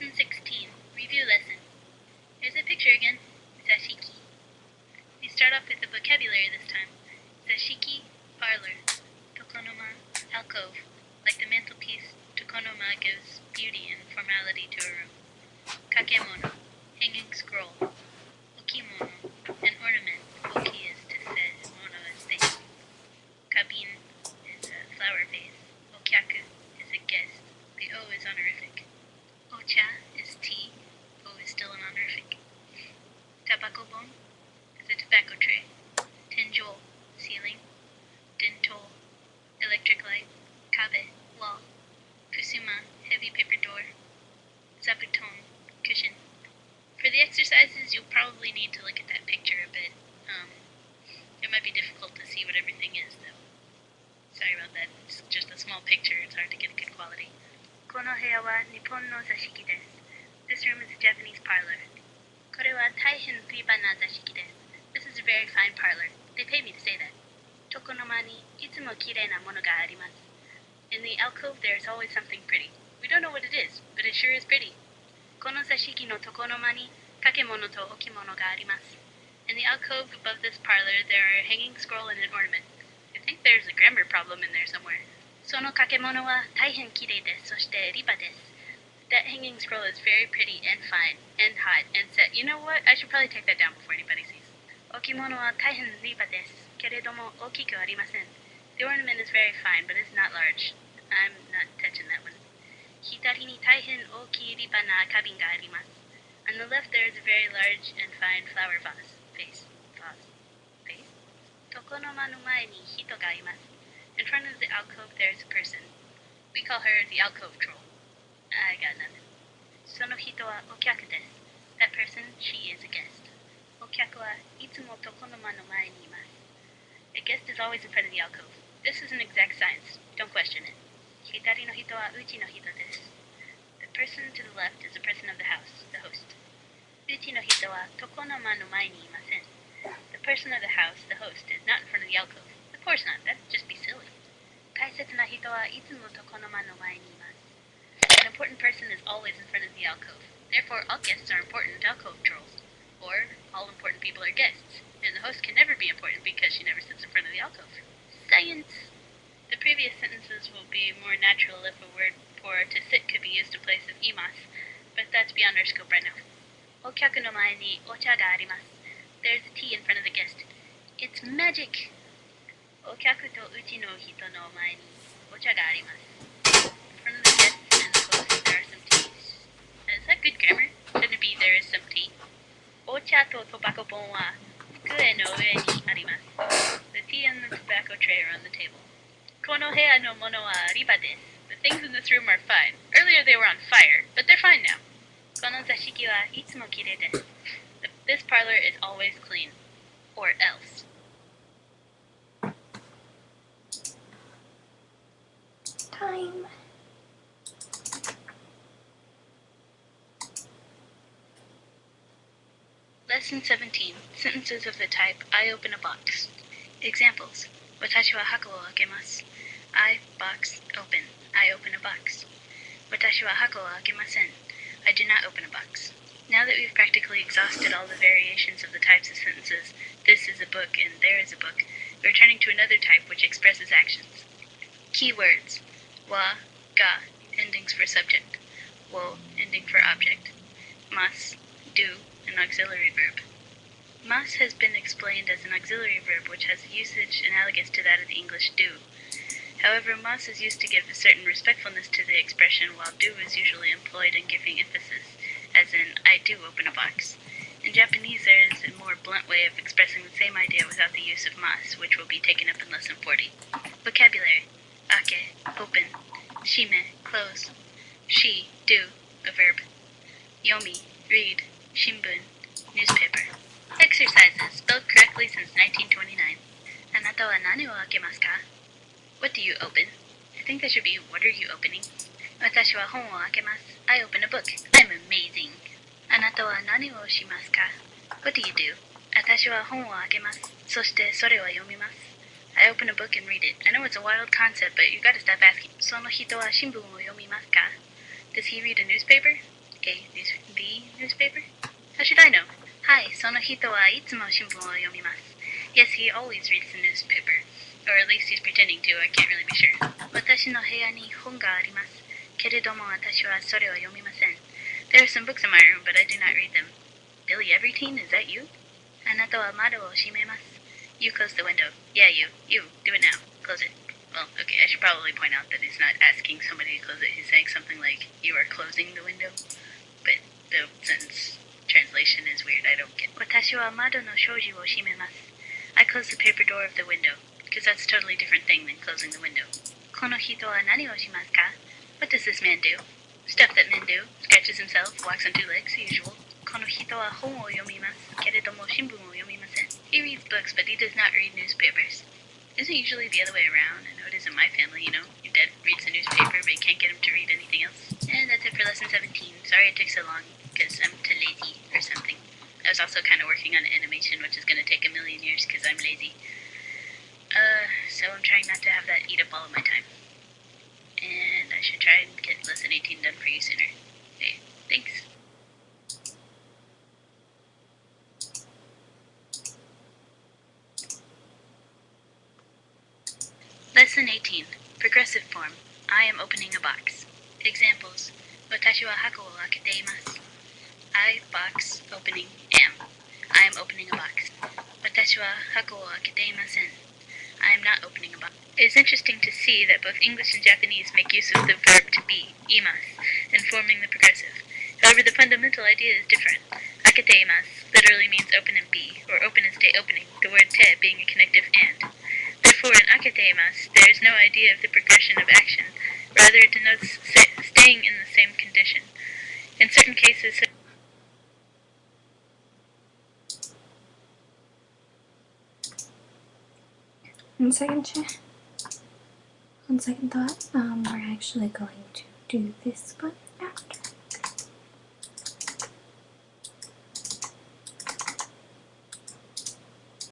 Lesson 16, Review Lesson. Here's a picture again. Zashiki. We start off with the vocabulary this time. Zashiki, parlor. Tokonoma, alcove. Like the mantelpiece, tokonoma gives beauty and formality to a room. Kakemono, hanging scroll. Okimono, an ornament. Oki is to say, mono is thing. Kabin is a flower vase. Okyaku is a guest. The O is honorific. Ocha is tea. O is still an honorific. Tabakobon is a tobacco tray. Tenjol, ceiling. Dentol, electric light. Kabe, wall. Kusuma, heavy paper door. Zabuton, cushion. For the exercises, you'll probably need to look at that picture a bit. It might be difficult to see what everything is, though. Sorry about that. It's just a small picture. It's hard to get a good quality. Kono heya wa Nippon no zashiki desu. This room is a Japanese parlor. Kore wa taihen riba na zashiki desu. This is a very fine parlor. They pay me to say that. Tokonoma ni itsumo kirei na mono ga arimasu. In the alcove there is always something pretty. We don't know what it is, but it sure is pretty. Kono zashiki no tokonoma ni kakemono to okimono ga arimasu. In the alcove above this parlor there are a hanging scroll and an ornament. I think there's a grammar problem in there somewhere. Sono kakemono wa taihen kirei desu, soshite riba desu. That hanging scroll is very pretty and fine and hot and set. You know what? I should probably take that down before anybody sees. Okimono wa taihen riba desu, keredomo okiku arimasen. The ornament is very fine, but it's not large. I'm not touching that one. Hitari ni taihen oki riba na kabin ga arimasu. On the left there is a very large and fine flower vase. Vase. Tokonoma no mae ni hito ga arimasu. In front of the alcove there is a person. We call her the alcove troll. I got nothing. Sono hito wa okyaku desu. That person, she is a guest. Okyaku wa itsumo tokonoma no mae ni imasu. A guest is always in front of the alcove. This is an exact science. Don't question it. Hitari no hito wa uchi no hito desu. The person to the left is the person of the house, the host. Uchi no hito wa tokonoma no mae ni imasen. The person of the house, the host, is not in front of the alcove. Of course not. That'd just be silly. Kaisetsu na hito wa itsumo tokonoma no mae ni imasu. An important person is always in front of the alcove. Therefore, all guests are important alcove trolls. Or, all important people are guests. And the host can never be important because she never sits in front of the alcove. Science! The previous sentences will be more natural if a word for to sit could be used in place of imasu, but that's beyond our scope right now. Okyaku no mae ni ocha ga arimasu. There's a tea in front of the guest. It's magic! Okyaku to uchi no hito no mae ni ocha ga arimasu. In front of the guests and the host there are some teas. Is that good grammar? Shouldn't it be there is some tea? Ocha to tobacco bon wa fukue no ue ni arimasu. The tea and the tobacco tray are on the table. Kono heya no mono wa riba desu. The things in this room are fine. Earlier they were on fire, but they're fine now. Kono zashiki wa itsumo kirei desu. This parlor is always clean. Or else. Time. Lesson 17. Sentences of the type I open a box. Examples. Watashi wa hako wo akemasu. I, box, open. I open a box. Watashi wa hako wo akemasen. I do not open a box. Now that we've practically exhausted all the variations of the types of sentences, this is a book and there is a book, we're turning to another type which expresses actions. Keywords. Wa, ga, endings for subject. Wo, ending for object. Mas, do, an auxiliary verb. Mas has been explained as an auxiliary verb which has usage analogous to that of the English do. However, mas is used to give a certain respectfulness to the expression, while do is usually employed in giving emphasis, as in, I do open a box. In Japanese, there is a more blunt way of expressing the same idea without the use of mas, which will be taken up in Lesson 40. Vocabulary. Ake, open. Shime, close. Shi, do, a verb. Yomi, read. Shimbun, newspaper. Exercises, spelled correctly since 1929. Anata wa nani wo akemasu ka? What do you open? I think that should be, what are you opening? Watashi wa hon wo akemasu. I open a book. I'm amazing. Anata wa nani wo shimasu ka? What do you do? Watashi wa hon wo akemasu. Soshite sore wa yomimasu. I open a book and read it. I know it's a wild concept, but you gotta stop asking. Sono hito wa shinbun wo yomimasu ka? Does he read a newspaper? The newspaper? How should I know? Hi, その人はいつも新聞を読みます。Yes, he always reads the newspaper. Or at least he's pretending to, I can't really be sure. 私の部屋に本があります。けれども私はそれを読みません。There are some books in my room, but I do not read them. Billy Everyteen, is that you? あなたは窓を閉めます。You close the window. Yeah, you. Do it now. Close it. Well, okay, I should probably point out that he's not asking somebody to close it. He's saying something like, you are closing the window. But the sentence translation is weird. I don't get. 私は窓の障子を閉めます。I close the paper door of the window, because that's a totally different thing than closing the window. この人は何をしますか? What does this man do? Stuff that men do. Scratches himself, walks on two legs, the usual. この人は本を読みます。けれども新聞を読みません. He reads books, but he does not read newspapers. Isn't it usually the other way around? I know it is in my family, you know. Your dad reads the newspaper, but you can't get him to read anything else. And that's it for lesson 17. Sorry it took so long, because I'm too lazy or something. I was also kind of working on animation, which is going to take a million years because I'm lazy. So I'm trying not to have that eat up all of my time. And I should try and get lesson 18 done for you sooner. Okay, thanks. Lesson 18. Progressive form. I am opening a box. Examples. 私は箱を開けています。I, box, opening, am. I am opening a box. 私は箱を開けていません. I am not opening a box. It is interesting to see that both English and Japanese make use of the verb to be, imasu, in forming the progressive. However, the fundamental idea is different. Akete imasu literally means open and be, or open and stay opening, the word te being a connective and. Therefore, in akete imasu, there is no idea of the progression of action. Rather, it denotes staying in the same condition. In certain cases, On second thought, we're actually going to do this one after.